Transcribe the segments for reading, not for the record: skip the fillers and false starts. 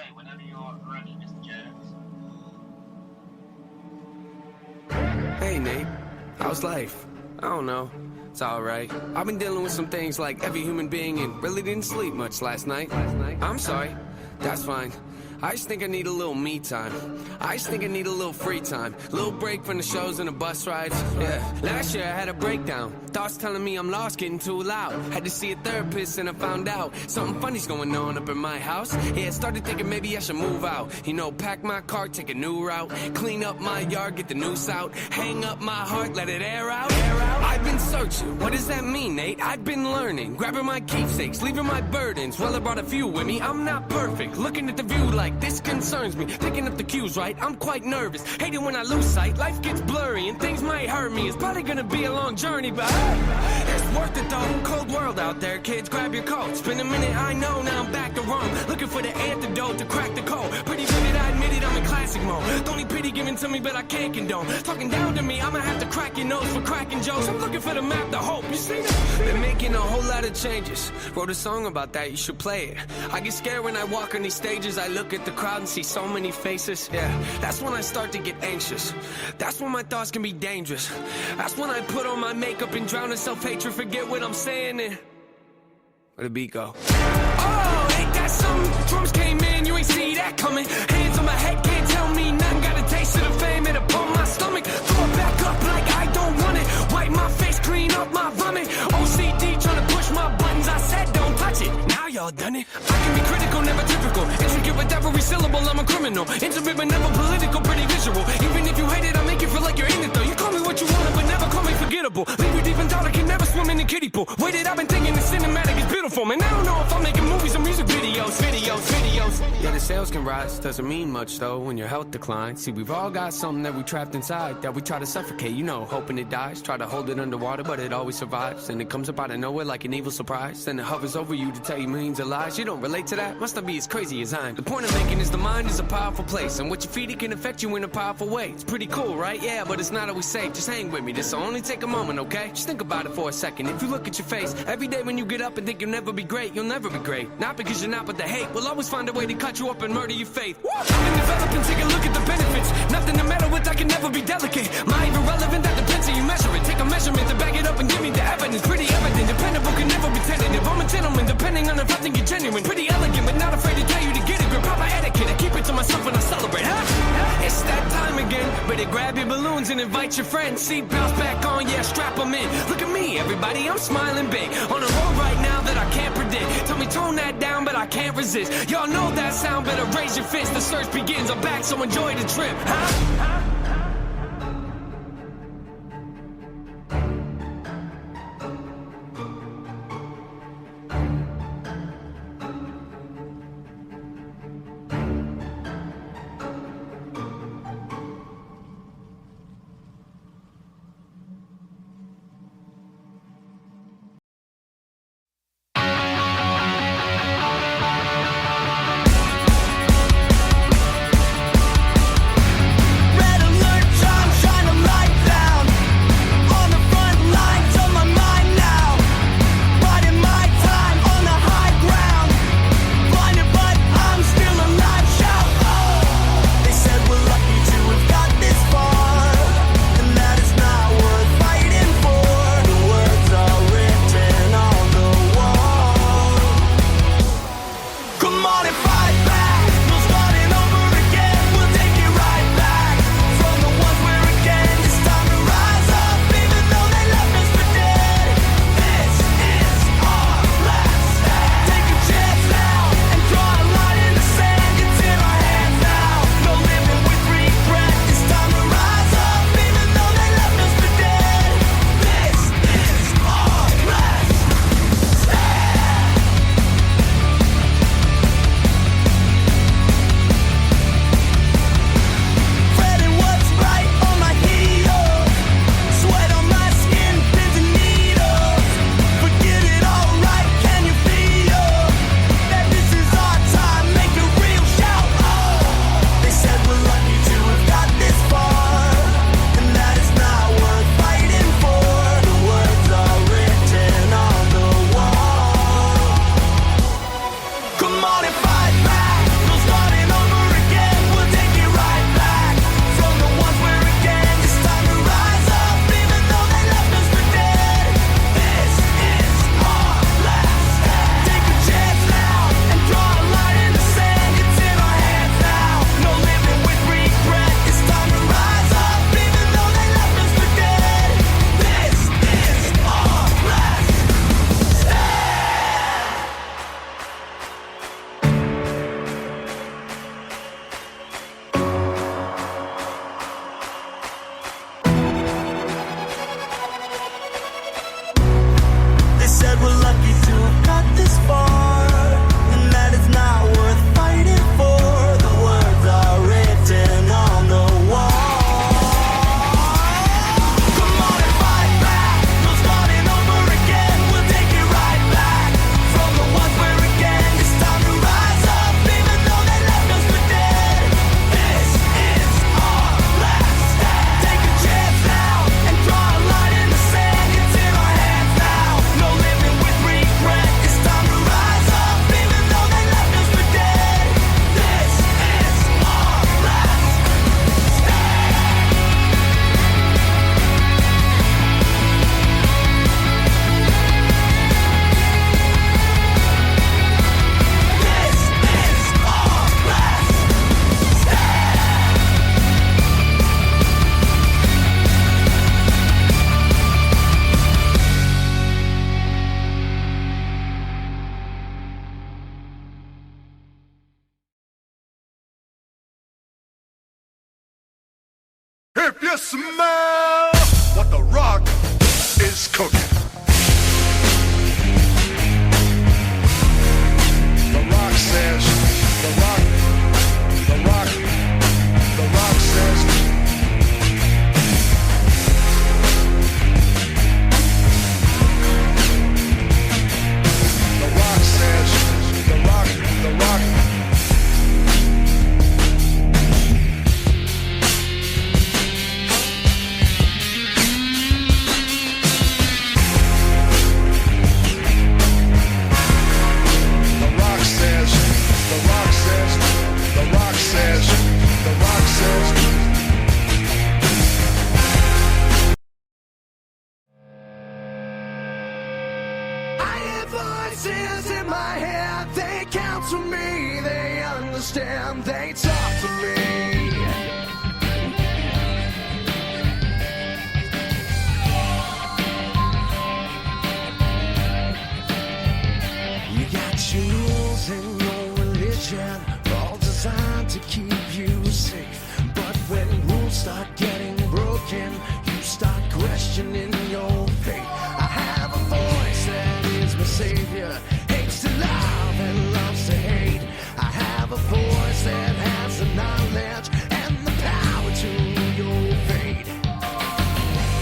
say whenever you're ready, Mr. Jones. Hey, Nate. How's life? I don't know. It's alright. I've been dealing with some things like every human being and really didn't sleep much last night. I'm sorry. That's fine. I just think I need a little me time. I just think I need a little free time. Little break from the shows and the bus rides. Yeah. Last year I had a breakdown. Thoughts telling me I'm lost, getting too loud. Had to see a therapist and I found out something funny's going on up in my house. Yeah, started thinking maybe I should move out. You know, pack my car, take a new route. Clean up my yard, get the noose out. Hang up my heart, let it air out. I've been searching. What does that mean, Nate? I've been learning. Grabbing my keepsakes, leaving my burdens. Well, I brought a few with me. I'm not perfect. Looking at the view like this concerns me. Picking up the cues right, I'm quite nervous. Hate it when I lose sight, life gets blurry and things might hurt me. It's probably gonna be a long journey, but hey, it's worth it though. Cold world out there, kids, grab your coat. It's been a minute, I know, now I'm back to Rome. Looking for the antidote to crack the code. Pretty vivid, I admit it, I'm in classic mode. Don't need pity given to me, but I can't condone. Talking down to me, I'ma have to crack your nose for cracking jokes. I'm looking for the map, the hope, you see that? Been making a whole lot of changes. Wrote a song about that, you should play it. I get scared when I walk on these stages. I look at the crowd and see so many faces. Yeah, that's when I start to get anxious. That's when my thoughts can be dangerous. That's when I put on my makeup and drown in self-hatred. Forget what I'm saying and where the beat go? Oh, ain't that something? Drums came in, you ain't see that coming. Hands on my head, can't tell me nothing. Got a taste of the fame, it'll pump my stomach. Throw it back up like I don't want it. Wipe my face, clean up my vomit. OCD trying to push my buttons. I said don't touch it. Now y'all done it. I can be critical, never typical. Intricate with every syllable, I'm a criminal. Intimate but never political, pretty visual. Even if you hate it, I make you feel like you're in it though. You call me what you want, but never call me forgettable. Leave you deep in thought, I can never swim in a kiddie pool. Waited, I've been thinking the cinematic is beautiful, man. I don't know if I'm making movies or music videos. Yeah, the sales can rise, doesn't mean much though when your health declines. See, we've all got something that we trapped inside that we try to suffocate, you know, hoping it dies. Try to hold it underwater, but it always survives. And it comes up out of nowhere like an evil surprise. Then it hovers over you to tell you millions of lies. You don't relate to that? Must not be as crazy as I'm. The point I'm making is the mind is a powerful place, and what you feed it can affect you in a powerful way. It's pretty cool, right? Yeah, but it's not always safe. Just hang with me, this'll only take a moment, okay? Just think about it for a second. If you look at your face every day when you get up and think you'll never be great, you'll never be great. Not because you're not, but the hate will always find a way to cut you up and murder your faith. I've been developing, take a look at the benefits. Nothing to meddle with, I can never be delicate. My irrelevant, that depends how you measure it. Take a measurement to back it up and give me the evidence. Pretty evident, dependable, can never be tentative. I'm a gentleman, depending on if I think you're genuine. Pretty elegant, but not afraid to tell you to get it. Grip proper etiquette, I keep it to myself when I celebrate, huh? It's that time again. Better grab your balloons and invite your friends. Seatbelts back on, yeah, strap them in. Look at me, everybody, I'm smiling big. On a road right now that I can't predict. Tell me tone that down, but I can't resist. Y'all know that sound, better raise your fist. The search begins, I'm back, so enjoy the trip, huh? Rattle If you smell what the Rock is cooking. The Rock says, the Rock says, the Rock says, the Rock. Voices in my head, they count to me, they understand, they talk to me. You got your rules and your religion, all designed to keep you safe. But when rules start getting broken, you start questioning your faith. I have a voice that is my savior, hates to love and loves to hate. I have a voice that has the knowledge and the power to your fate.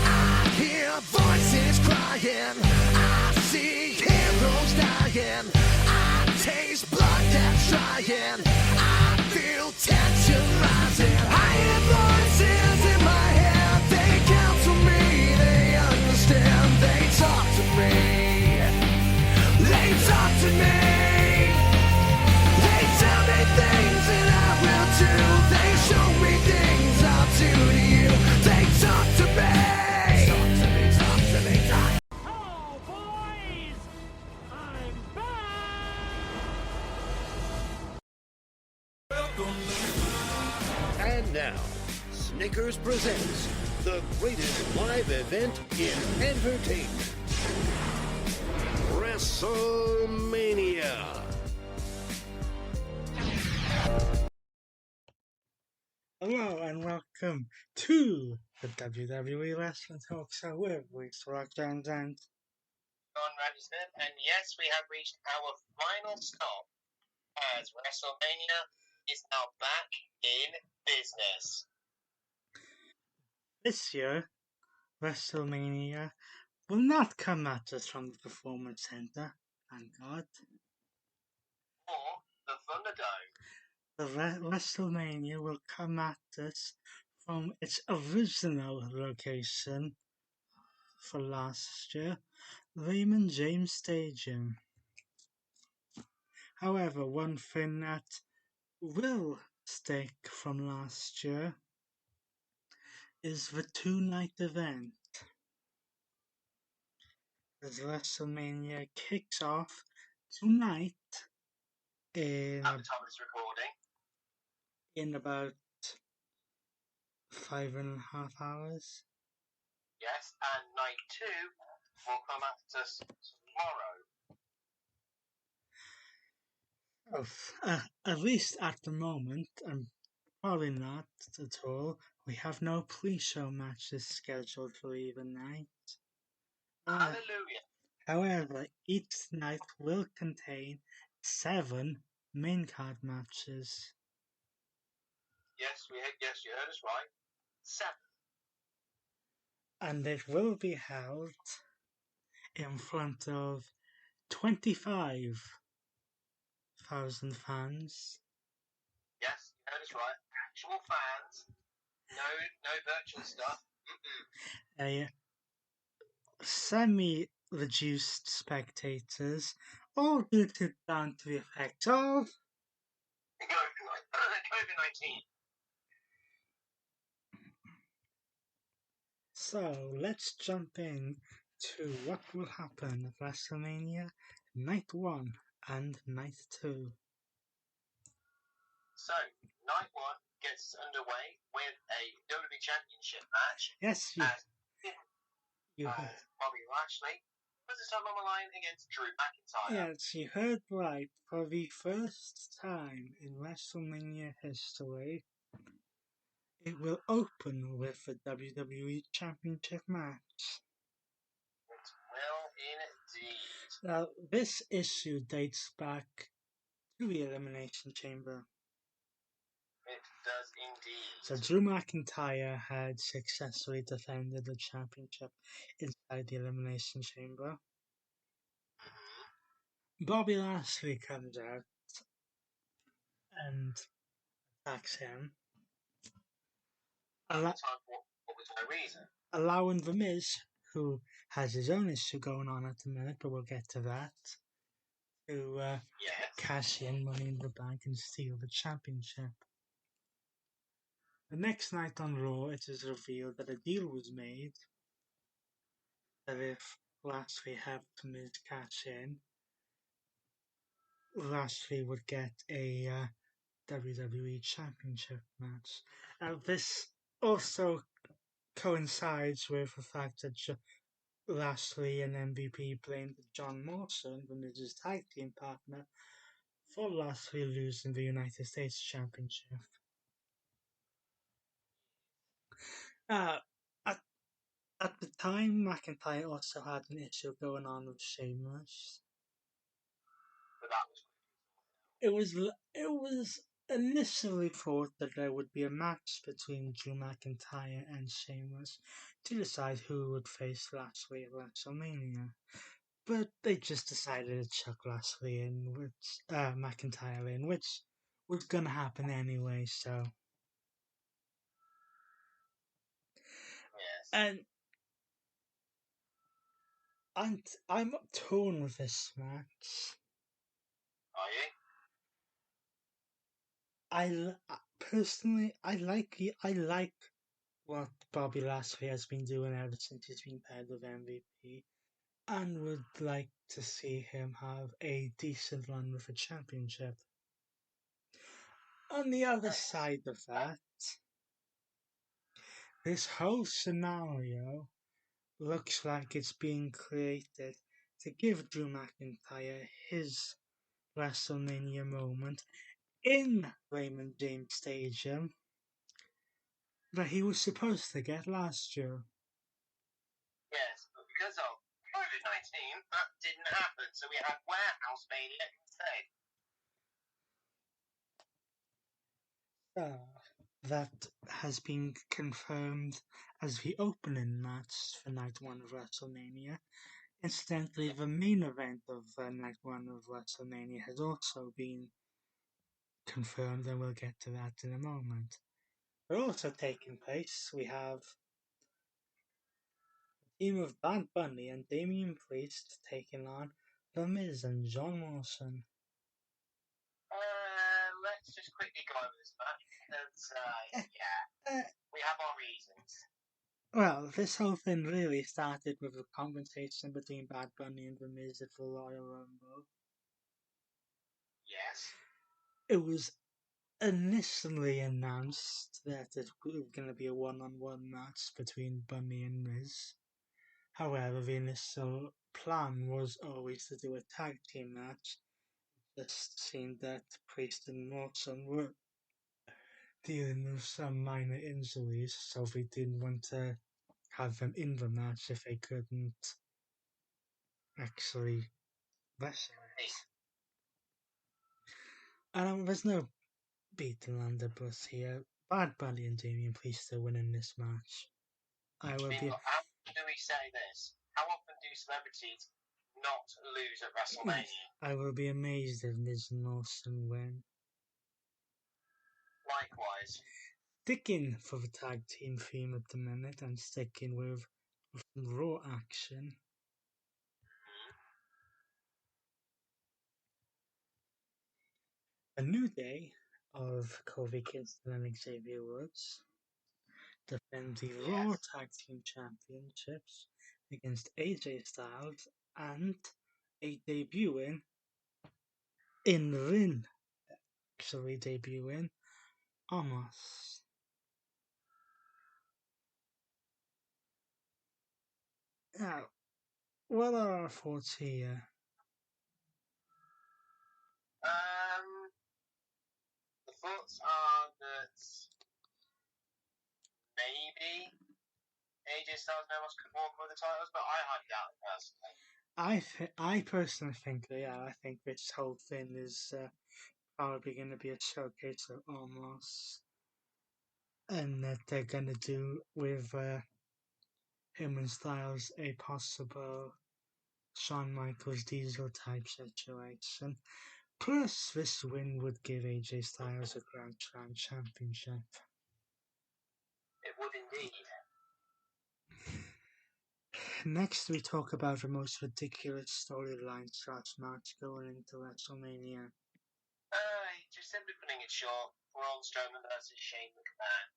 I hear voices crying, I see heroes dying, I taste blood that's drying, I feel tension rising. I hear voices in my head, they count to me, they understand, they talk to me. They talk to me. They tell me things that I will do. They show me things I'll do to you. They talk to me. Talk to me, talk to me, talk. Hello, boys! I'm back! And now, Snickers presents the greatest live event in entertainment. Wrestlemania. Hello and welcome to the WWE Wrestling Talk Show with Reese Rock Jones and John Randy Smith, and yes, we have reached our final stop as WrestleMania is now back in business. this year WrestleMania will not come at us from the Performance Center, thank God. Or the Thunderdome. The WrestleMania will come at us from its original location for last year, Raymond James Stadium. However, one thing that will stick from last year is the two-night event. As WrestleMania kicks off tonight in At the time of this recording, about 5.5 hours. yes, and night 2 will come at us tomorrow. At least at the moment, and probably not at all, we have no pre-show matches scheduled for either night. Hallelujah. However, each night will contain 7 main card matches. Yes, you heard us right. 7. And it will be held in front of 25,000 fans. Yes, you heard us right. Actual fans. No virtual stuff. A semi-reduced spectators, all due down to the effects of COVID-19. So let's jump in to what will happen at WrestleMania Night 1 and Night 2. So, night 1 gets underway with a WWE Championship match. Yes, you heard. Bobby Lashley puts himself on the line against Drew McIntyre. Yes, you heard right. For the first time in WrestleMania history, It will open with a WWE Championship match. It will indeed. Now, this issue dates back to the Elimination Chamber. It does indeed. So Drew McIntyre had successfully defended the championship inside the Elimination Chamber. Bobby Lashley comes out and attacks him, What was my reason? allowing The Miz, who has his own issue going on at the minute, but we'll get to that, to Yes. cash in Money in the Bank and steal the championship. The next night on Raw, it is revealed that a deal was made that if Lashley helped Miz cash in, Lashley would get a WWE Championship match. This also coincides with the fact that Lashley and MVP blamed John Morrison, the Miz's tag team partner, for Lashley losing the United States Championship. At, at the time, McIntyre also had an issue going on with Sheamus. But that was It was initially thought that there would be a match between Drew McIntyre and Sheamus to decide who would face Lashley at WrestleMania. But they just decided to chuck Lashley in, McIntyre in, which was gonna happen anyway, so. yes. And I'm torn with this match. Are you? Personally, I like what Bobby Lashley has been doing ever since he's been paired with MVP, and would like to see him have a decent run with a championship. On the other side of that, this whole scenario looks like it's being created to give Drew McIntyre his WrestleMania moment in Raymond James Stadium that he was supposed to get last year. Yes, but because of COVID-19, that didn't happen, so we had Warehouse Mania instead. That has been confirmed as the opening match for Night 1 of WrestleMania. Incidentally, the main event of Night 1 of WrestleMania has also been confirmed, and we'll get to that in a moment. But also taking place, we have a team of Bad Bunny and Damian Priest taking on The Miz and John Morrison. Let's just quickly go over this match, because, we have our reasons. Well, this whole thing really started with a conversation between Bad Bunny and The Miz at the Royal Rumble. Yes. It was initially announced that it was going to be a one-on-one match between Bunny and Miz. However, the initial plan was always to do a tag team match. It just seemed that Priest and Morrison were dealing with some minor injuries, so they didn't want to have them in the match if they couldn't actually wrestle it. And there's no beating around the bush here. Bad Bunny and Damian Priest are winning this match. How often do we say this? How often do celebrities not lose at WrestleMania? I will be amazed if Miz and Morrison win. Likewise. Sticking for the tag team theme at the minute and sticking with Raw action. A New Day of Kofi Kingston and Xavier Woods defend the Raw Tag Team Championships against AJ Styles and a debuting in the ring. Actually debuting Omos. Now, what are our thoughts here? The thoughts are that maybe AJ Styles and Omos could walk with the titles, but I highly doubt it personally. I personally think that, yeah, I think this whole thing is probably going to be a showcase of Omos, and that they're going to do with him and Styles a possible Shawn Michaels Diesel type situation. Plus, this win would give AJ Styles a Grand Slam championship. It would indeed. Next, we talk about the most ridiculous storyline/match going into WrestleMania. Just simply putting it short, Braun Strowman versus Shane McMahon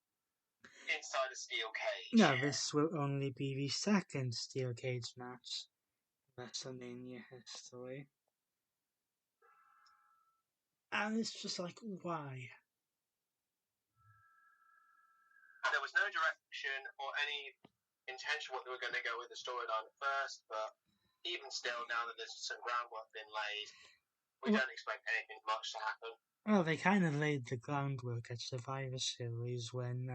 inside a steel cage. Now, this will only be the second steel cage match in WrestleMania history. And it's just like, why? There was no direction or any intention what they were going to go with the storyline at first, but even still, now that there's some groundwork been laid, we don't expect anything much to happen. Well, they kind of laid the groundwork at Survivor Series when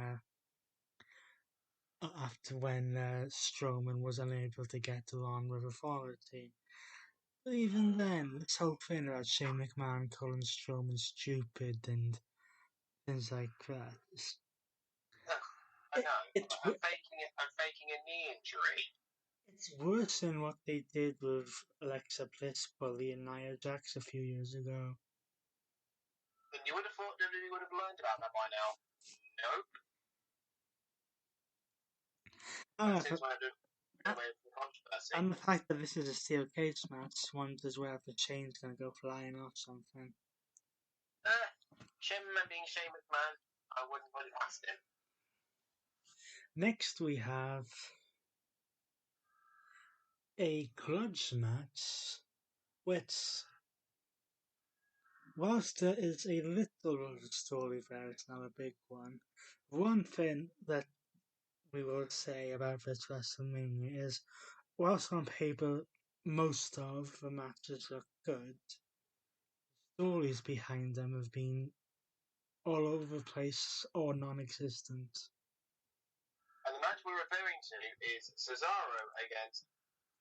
Strowman was unable to get along with Authority. But even then, this whole thing about Shane McMahon calling Strowman stupid and things like that. I know. I'm faking a knee injury. It's worse than what they did with Alexa Bliss bullying Nia Jax a few years ago. And you would have thought WWE would have learned about that by now. Nope. And the fact that this is a steel cage match wonders where the chain's going to go flying off something. Shane McMahon being Shane McMahon, I wouldn't put it past him. Next we have a grudge match, which, whilst there is a little story there, it's not a big one. One thing that we will say about this WrestleMania is, whilst on paper most of the matches look good, stories behind them have been all over the place or non-existent. And the match we're referring to is Cesaro against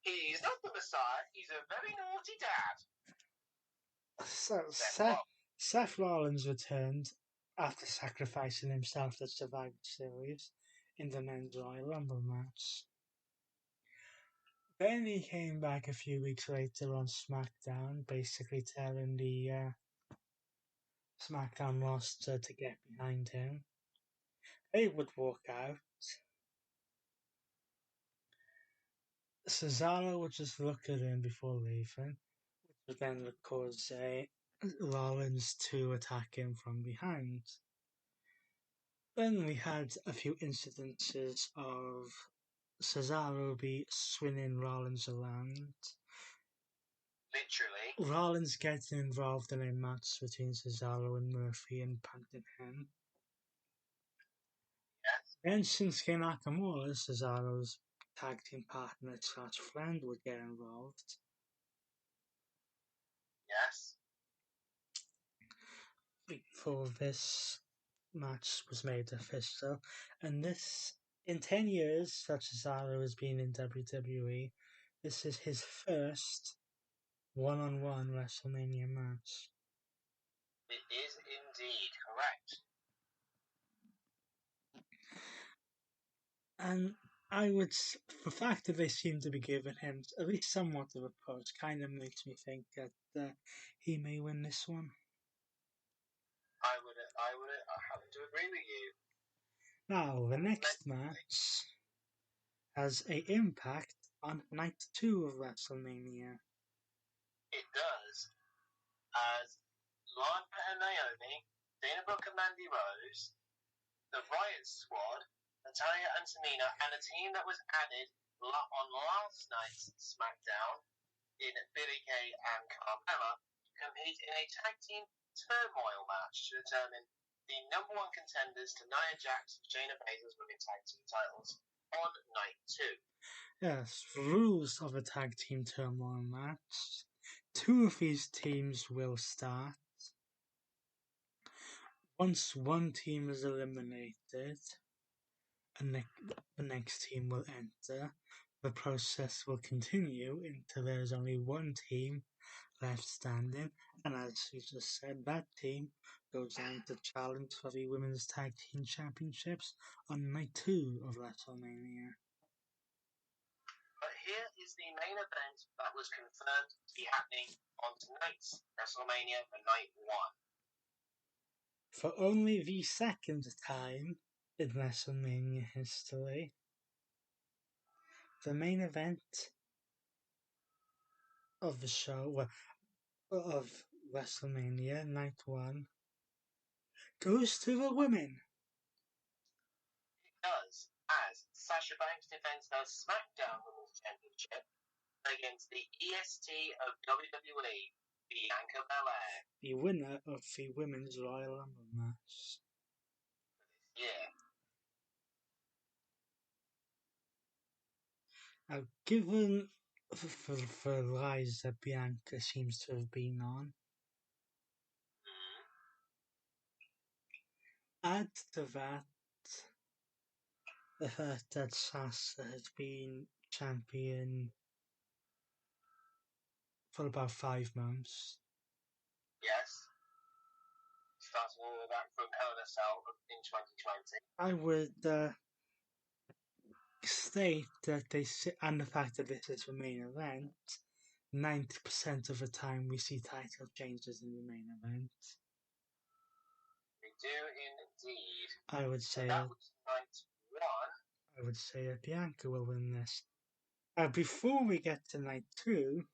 He's not the Messiah, he's a very naughty dad. So Seth Rollins returned after sacrificing himself at Survivor Series in the Men's Royal Rumble match. Then he came back a few weeks later on SmackDown, basically telling the SmackDown roster to get behind him. They would walk out. Cesaro would just look at him before leaving, which would then cause Rollins to attack him from behind. Then we had a few incidences of Cesaro be swinging Rollins around. Literally. Rollins getting involved in a match between Cesaro and Murphy and punting him. Yes. Then Shinsuke Nakamura, Cesaro's tag team partner / friend, would get involved. Yes. Before this match was made official, and this, in 10 years that Cesaro has been in WWE, this is his first one-on-one WrestleMania match. It is indeed correct. And the fact that they seem to be giving him at least somewhat of a push kind of makes me think that he may win this one. I happen to agree with you. Now, the next match has an impact on Night 2 of WrestleMania. It does. As Lana and Naomi, Dana Brooke and Mandy Rose, the Riot Squad, Natalya and Tamina, and a team that was added on last night's SmackDown in Billie Kay and Carmella compete in a tag team turmoil match to determine the number one contenders to Nia Jax and Shayna Baszler's women's tag team titles on night 2. Yes, rules of a tag team turmoil match. 2 of these teams will start. Once one team is eliminated, the next team will enter. The process will continue until there is only one team left standing, and as you just said, that team goes on to challenge for the Women's Tag Team Championships on night 2 of Wrestlemania. But here is the main event that was confirmed to be happening on tonight's WrestleMania for night 1. For only the second time in WrestleMania history, the main event of the show, of WrestleMania Night 1, goes to the women. It does, as Sasha Banks defends her SmackDown Women's Championship against the EST of WWE, Bianca Belair. The winner of the Women's Royal Rumble match. Yeah. Now, given the rise that Bianca seems to have been on, add to that the fact that Sasha has been champion for about 5 months. Yes. Starting all of that from Hell in a Cell in 2020. I would state that and the fact that this is the main event, 90% of the time we see title changes in the main event. We do indeed. I would say that was night 1. I would say that Bianca will win this. Before we get to night 2,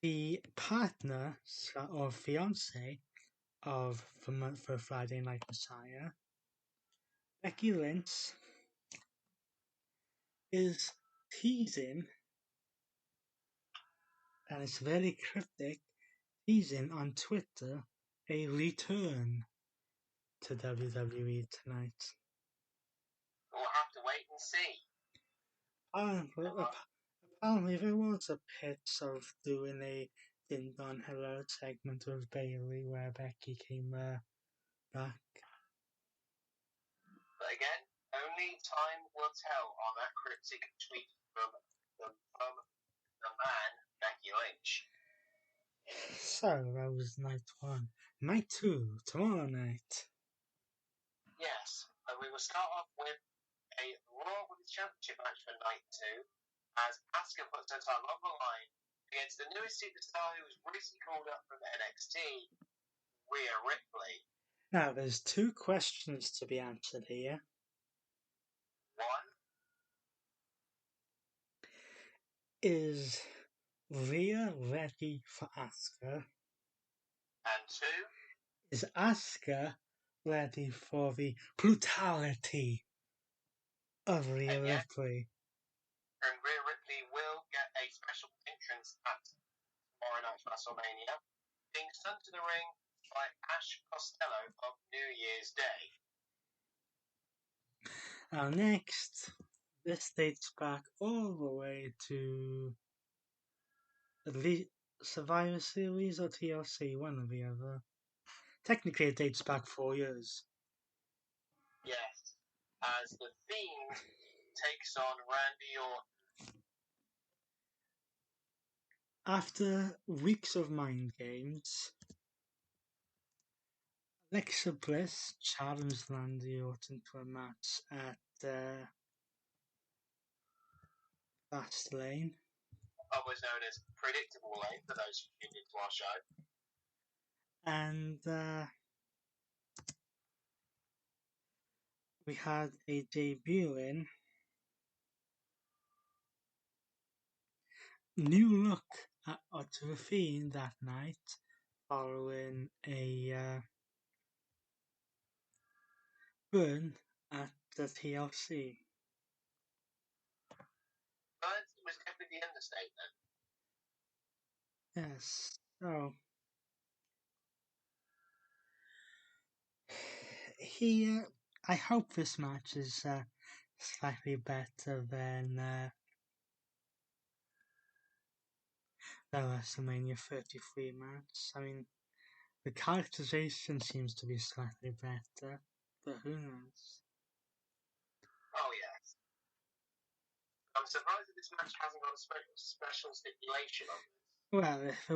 the partner or fiance of for Friday Night Messiah, Becky Lynch, is teasing, and it's very cryptic, teasing on Twitter a return to WWE tonight. We'll have to wait and see. Apparently there was a pitch of doing a Ding Dong Hello segment with Bayley where Becky came back. But again, only time will tell on that cryptic tweet from the man, Becky Lynch. So that was night 1. Night 2, tomorrow night. Yes, and we will start off with a Raw Women's Championship match for night 2, as Asuka puts her title on the line against the newest superstar who was recently called up from NXT, Rhea Ripley. Now, there's 2 questions to be answered here. 1. Is Rhea ready for Asuka? And 2. Is Asuka ready for the brutality of Rhea Ripley? And Rhea Ripley will get a special entrance at tomorrow night's WrestleMania, being sent to the ring by Ash Costello of New Year's Day. Now next, this dates back all the way to at least Survivor Series or TLC, one or the other. Technically it dates back 4 years. Yes, as the Fiend takes on Randy Orton. After weeks of mind games, Alexa Bliss challenged Randy Orton to a match at Fastlane. Otherwise known as Predictable Lane, for those who tuned into our show. And we had a debuting new look to the Fiend that night, following a burn at the TLC. But it was definitely the understatement. Yes, so here I hope this match is slightly better than the WrestleMania 33 match. I mean, The characterization seems to be slightly better, but who knows? Oh, yes. I'm surprised that this match hasn't got a special stipulation on this. Well, if it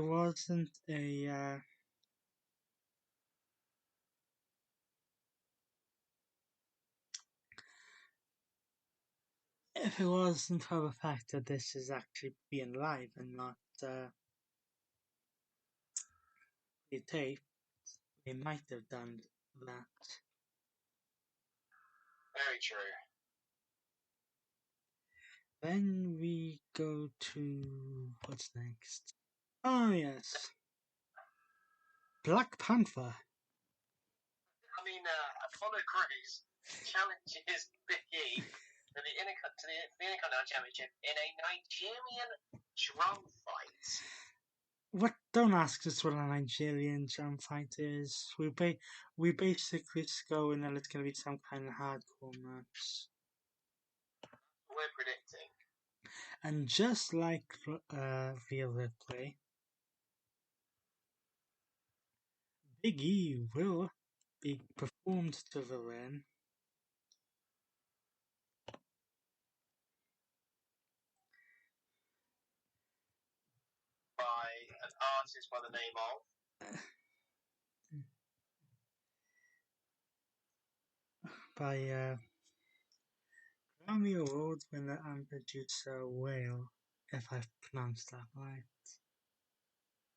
wasn't for the fact that this is actually being live and not tape, they might have done that. Very true. Then we go to what's next? Oh yes, Black Panther. I mean, Apollo Crews challenges Big E for the Intercontinental Championship in a Nigerian drum fight. What? Don't ask us what a Nigerian drum fight is. We basically just go and then it's gonna be some kind of hardcore match. We're predicting. And just like Rhea Ripley, Big E will be performed to the ring By an artist by the name of by Grammy Award winner and producer Whale, if I've pronounced that right.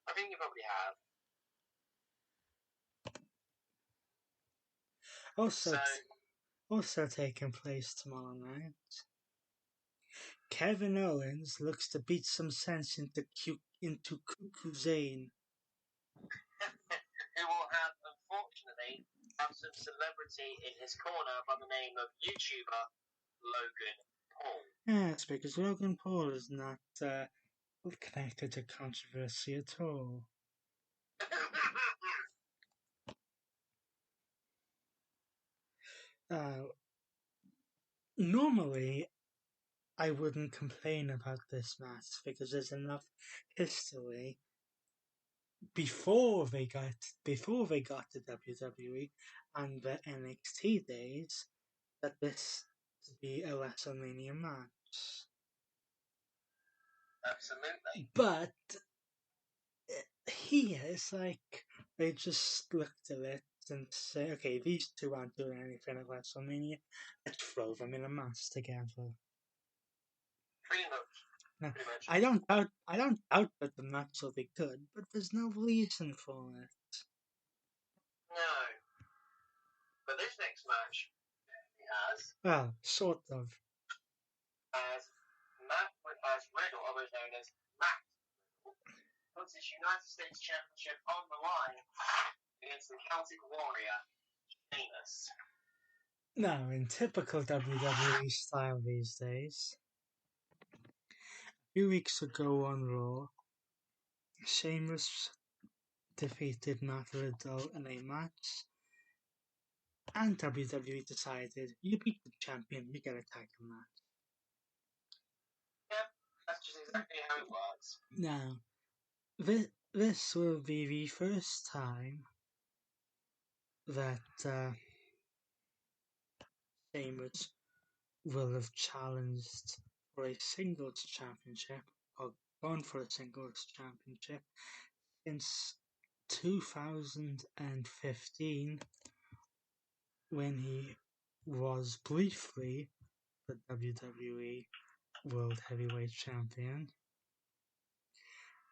I think you probably have. Also taking place tomorrow night, Kevin Owens looks to beat some sense into Cuckoo Zane. Who will unfortunately have some celebrity in his corner by the name of YouTuber Logan Paul. Yes, because Logan Paul is not connected to controversy at all. Normally, I wouldn't complain about this match because there's enough history before they got to WWE and the NXT days that this to be a WrestleMania match. Absolutely. But here it's like they just looked at it and say, okay, these two aren't doing anything at WrestleMania. Let's throw them in a match together. Pretty much. Now, Pretty much. I don't doubt that the match will be good, but there's no reason for it. No. But this next match he has, Well, sort of. as Riddle, otherwise known as Matt Riddle, puts his United States Championship on the line against the Celtic Warrior, Sheamus. Now, in typical WWE style these days, a few weeks ago on Raw, Sheamus defeated Matt Riddle in a match, and WWE decided, you beat the champion, you get a title match. Yep, that's just exactly how it works. Now, this will be the first time that Sheamus will have challenged for a singles championship or gone for a singles championship since 2015, when he was briefly the WWE World Heavyweight Champion,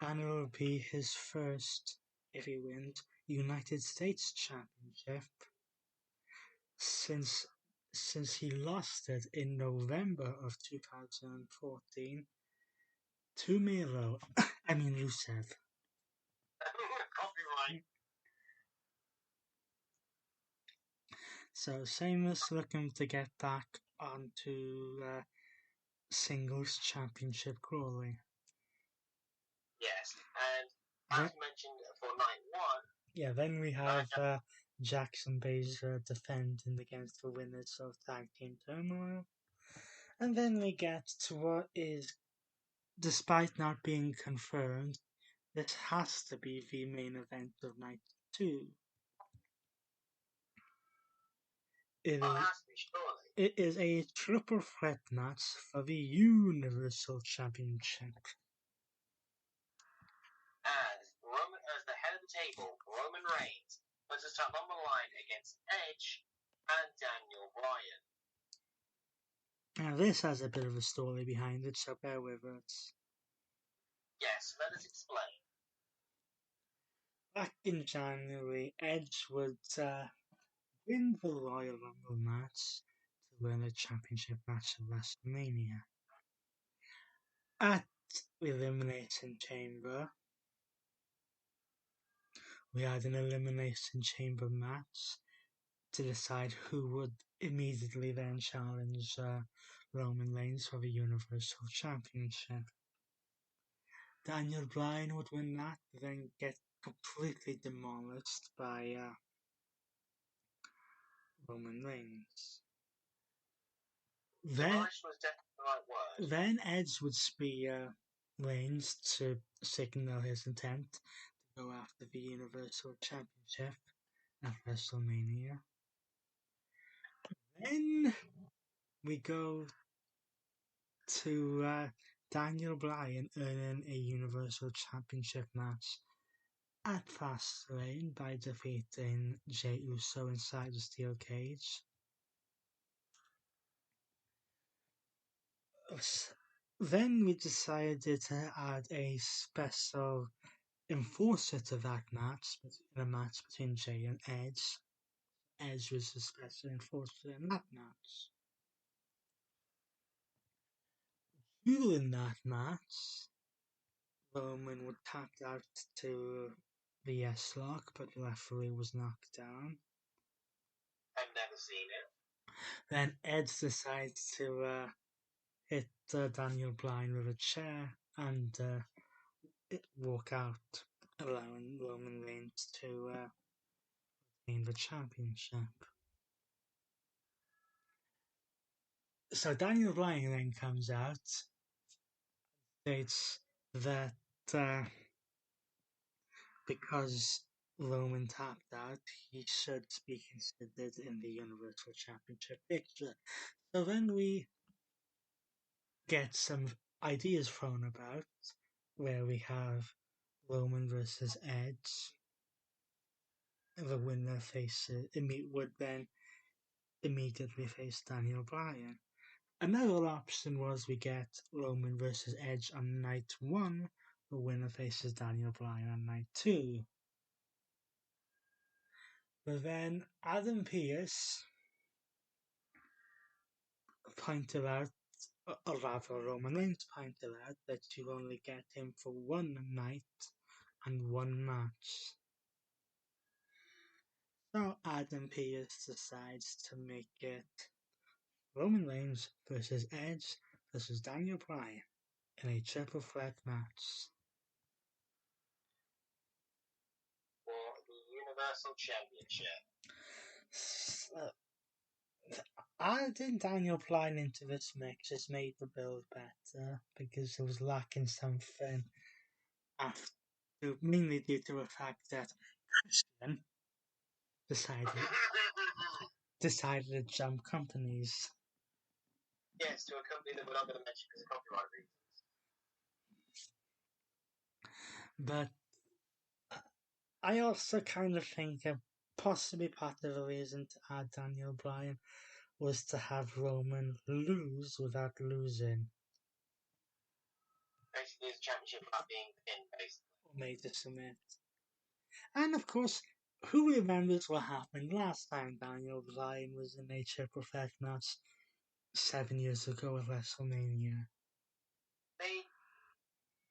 and it will be his first, if he wins, United States Championship since he lost it in November of 2014 to Miro. I mean Rusev. Copyright. So Sheamus looking to get back onto singles championship glory. Yes, and as mentioned for night one. Yeah, then we have Jackson Baszler defending against the winners of Tag Team Turmoil. And then we get to what is, despite not being confirmed, This has to be the main event of night 2. It Oh, it is, has to be, surely. it is a triple threat match for the Universal Championship. As the head of the table, Roman Reigns puts his top on the line against Edge and Daniel Bryan. Now this has a bit of a story behind it, so bear with us. Yes, let us explain. Back in January, Edge would win the Royal Rumble match to win a championship match at Wrestlemania. At the Elimination Chamber, we had an Elimination Chamber match to decide who would immediately then challenge Roman Reigns for the Universal Championship. Daniel Bryan would win that, then get completely demolished by Roman Reigns. Demolished was definitely the right word. Then Edge would spear Reigns to signal his intent to go after the Universal Championship at WrestleMania. Then we go to Daniel Bryan earning a Universal Championship match at Fastlane by defeating Jey Uso inside the steel cage. Then we decided to add a special enforcer to that match, in a match between Jey and Edge. Edge was the special enforcer in that match. During that match, Roman would tap out to the S-Lock, but the referee was knocked down. I've never seen it. Then Edge decides to hit Daniel Bryan with a chair and walk out, allowing Roman Reigns to gain the championship. So Daniel Bryan then comes out, states that because Roman tapped out, he should be considered in the Universal Championship picture. So then we get some ideas thrown about, where we have Roman versus Edge. The winner would then immediately face Daniel Bryan. Another option was we get Roman versus Edge on night 1. The winner faces Daniel Bryan on night 2. But then Adam Pearce pointed out, or rather Roman Reigns pointed out, that you only get him for one night and one match. So Adam Pearce decides to make it Roman Reigns versus Edge versus Daniel Bryan in a triple threat match. For the Universal Championship. Adding Daniel Bryan into this mix has made the build better because it was lacking something after, mainly due to the fact that Christian decided to jump companies. Yes, to a company that we're not going to mention because of copyright reasons. But I also kind of think that possibly part of the reason to add Daniel Bryan was to have Roman lose without losing. Basically, it's a championship without being pinned, basically. Or made to submit. And of course, who remembers what happened last time Daniel Bryan was in a triple threat match 7 years ago at WrestleMania? Me?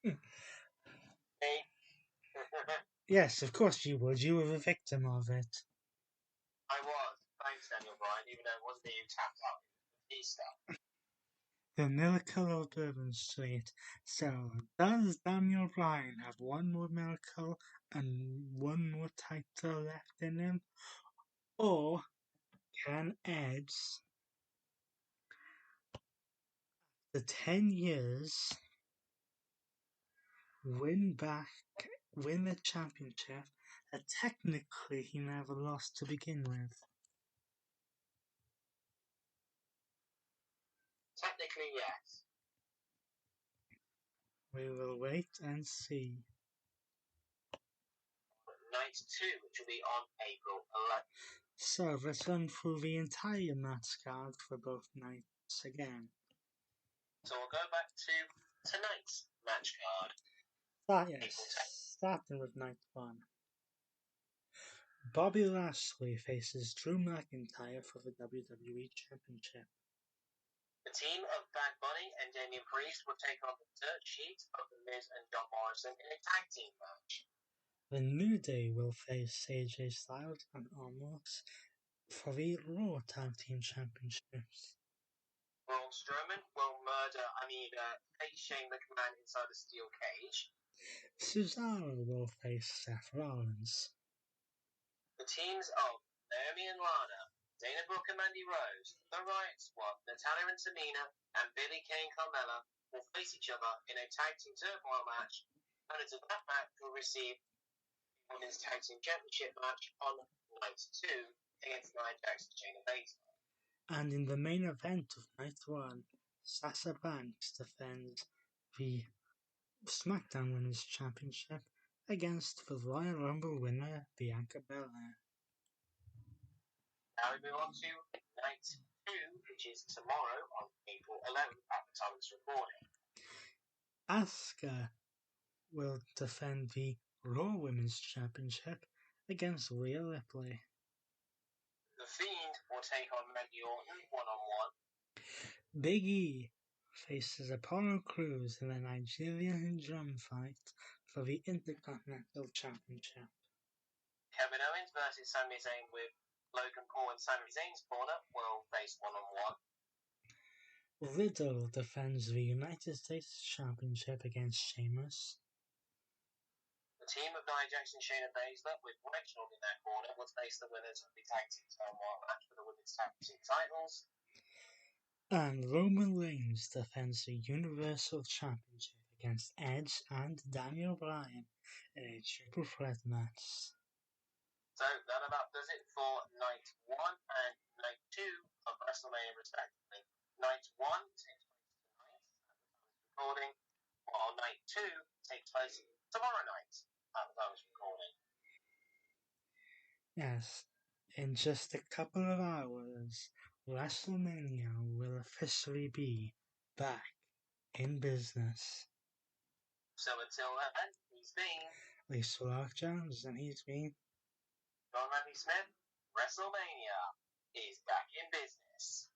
Hmm. Me? Yes, of course you would. You were the victim of it. I was. Thanks, Daniel Bryan, even though it wasn't me who tapped out. He stuff. The Miracle of Bourbon Street. So, does Daniel Bryan have one more miracle and one more title left in him? Or can Edge, the 10 years, win the championship that technically he never lost to begin with. Technically, yes. We will wait and see. Night 2, which will be on April 11th. So let's run through the entire match card for both nights again. So we'll go back to tonight's match card. Starting with night 1. Bobby Lashley faces Drew McIntyre for the WWE Championship. The team of Bad Bunny and Damian Priest will take on the dirt sheet of The Miz and John Morrison in a tag team match. The New Day will face AJ Styles and Omos for the Raw Tag Team Championships. Braun Strowman will face Shane McMahon inside a steel cage. Cesaro will face Seth Rollins. The teams of Naomi and Lana, Dana Brooke and Mandy Rose, the Riot Squad, Natalya and Tamina, and Billie Kay and Carmella will face each other in a tag team turmoil match. And into that match will receive the Women's Tag Team Championship match on night 2 against Nia Jax and Shayna Baszler. And in the main event of night 1, Sasha Banks defends the SmackDown Women's Championship against the Royal Rumble winner Bianca Belair. Now we move on to night 2, which is tomorrow on April 11th at the time of this recording. Asuka will defend the Raw Women's Championship against Rhea Ripley. The Fiend will take on Randy Orton one-on-one. Big E faces Apollo Crews in a Nigerian drum fight for the Intercontinental Championship. Kevin Owens versus Sami Zayn with Logan Paul and Sami Zayn's corner will face one-on-one. Riddle defends the United States Championship against Sheamus. The team of Nia Jax and Shayna Baszler with Reginald in their corner will face the winners of the tag team turmoil match for the women's tag team titles. And Roman Reigns defends the Universal Championship against Edge and Daniel Bryan in a triple threat match. So that about does it for night 1 and night 2 of WrestleMania respectively. Night 1 takes place tonight at the time of this recording, while night 2 takes place tomorrow night at the time of this recording. Yes, in just a couple of hours, WrestleMania will officially be back in business. So until then, he's been Lisa Lark Jones, and he's been John Randy Smith. WrestleMania is back in business.